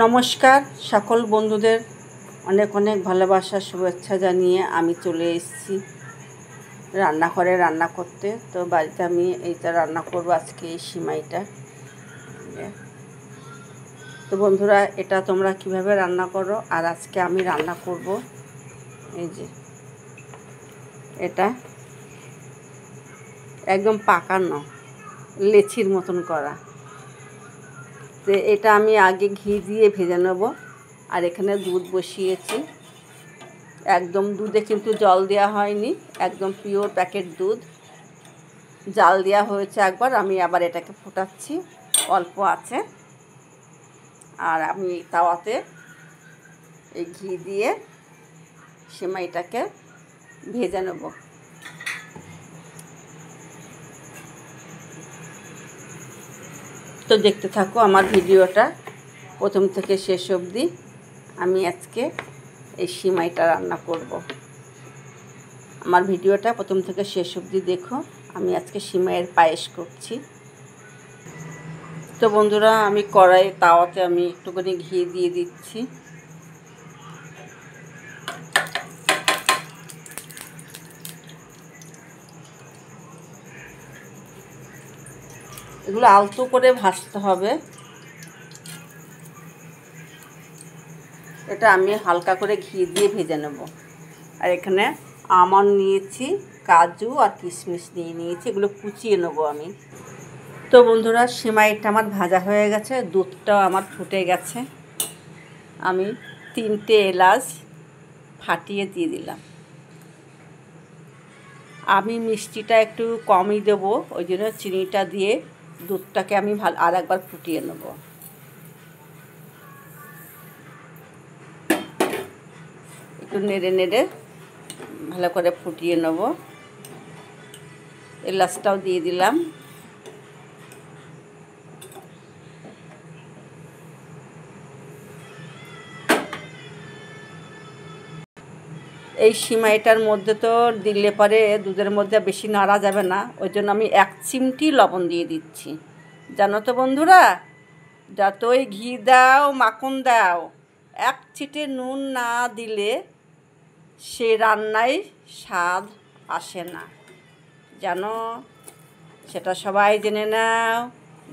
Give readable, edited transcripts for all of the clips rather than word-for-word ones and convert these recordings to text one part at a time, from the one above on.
নমস্কার সকল বন্ধুদের অনেক অনেক ভালোবাসা শুভেচ্ছা জানিয়ে আমি চলে এসেছি রান্নাঘরে রান্না করতে। তো বাড়িতে আমি এইটা রান্না করব আজকে, এই সিমাইটা। তো বন্ধুরা, এটা তোমরা কিভাবে রান্না করো, আর আজকে আমি রান্না করব এই যে এটা একদম পাকানো লেচির মতন করা। তো এটা আমি আগে ঘি দিয়ে ভেজে নেব। আর এখানে দুধ বসিয়েছি, একদম দুধে কিন্তু জল দেওয়া হয়নি, একদম পিওর প্যাকেট দুধ। জাল দেওয়া হয়েছে একবার, আমি আবার এটাকে ফোটাচ্ছি, অল্প আছে। আর আমি তাওয়াতে এই ঘি দিয়ে সেমাইটাকে ভেজে নেব। তো দেখতে থাকো আমার ভিডিওটা প্রথম থেকে শেষ অবধি। আমি আজকে এই সিমাইটা রান্না করব। আমার ভিডিওটা প্রথম থেকে শেষ অবধি দেখো। আমি আজকে সিমাইয়ের পায়েস করছি। তো বন্ধুরা, আমি কড়াই তাওয়াতে আমি একটুখানি ঘি দিয়ে দিচ্ছি। এগুলো আলতো করে ভাজতে হবে। এটা আমি হালকা করে ঘি দিয়ে ভেজে নেব। আর এখানে আমন্ড নিয়েছি, কাজু আর কিশমিশ নিয়েছি, এগুলো কুচিয়ে নেব আমি। তো বন্ধুরা, সিমাইটা আমার ভাজা হয়ে গেছে, দুধটাও আমার ফুটে গেছে। আমি 3টে এলাচ ফাটিয়ে দিয়ে দিলাম। আমি মিষ্টিটা একটু কমই দেবো, ওই জন্য চিনিটা দিয়ে দুধটাকে আমি আর একবার ফুটিয়ে নেব। একটু নেড়ে নেড়ে ভালো করে ফুটিয়ে নেব। এলাচটাও দিয়ে দিলাম। এই সিমাইটার মধ্যে তো দিলে পরে দুধের মধ্যে বেশি নাড়া যাবে না, ওই জন্য আমি 1 চিমটি লবণ দিয়ে দিচ্ছি। জানো তো বন্ধুরা, যতই ঘি দাও মাখন দাও, 1 চিটে নুন না দিলে সে রান্নায় স্বাদ আসে না, জানো? সেটা সবাই জেনে নাও।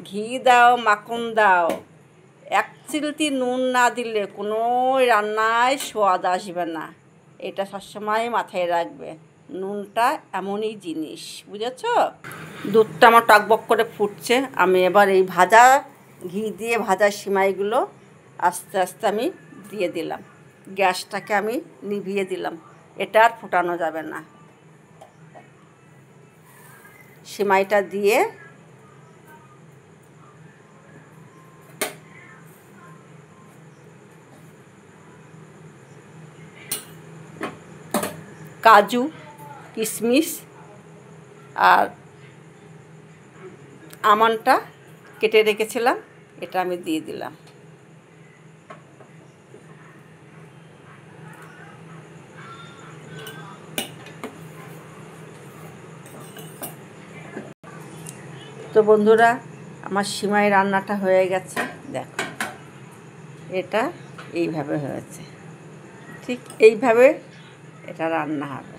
ঘি দাও মাখন দাও, 1 চিমটি নুন না দিলে কোনো রান্নায় স্বাদ আসবে না। এটা সবসময় মাথায় রাখবে। নুনটা এমনই জিনিস, বুঝেছ? দুধটা আমার টকবক করে ফুটছে। আমি এবার এই ভাজা ঘি দিয়ে ভাজা সিমাইগুলো আস্তে আস্তে আমি দিয়ে দিলাম। গ্যাসটাকে আমি নিভিয়ে দিলাম, এটা আর ফোটানো যাবে না। সিমাইটা দিয়ে কাজু কিশমিশ আর আমন্ডটা কেটে রেখেছিলাম, এটা আমি দিয়ে দিলাম। তো বন্ধুরা, আমার সিমাই রান্নাটা হয়ে গেছে। দেখো, এটা এইভাবে হয়েছে, ঠিক এইভাবে এটা রান্না হবে।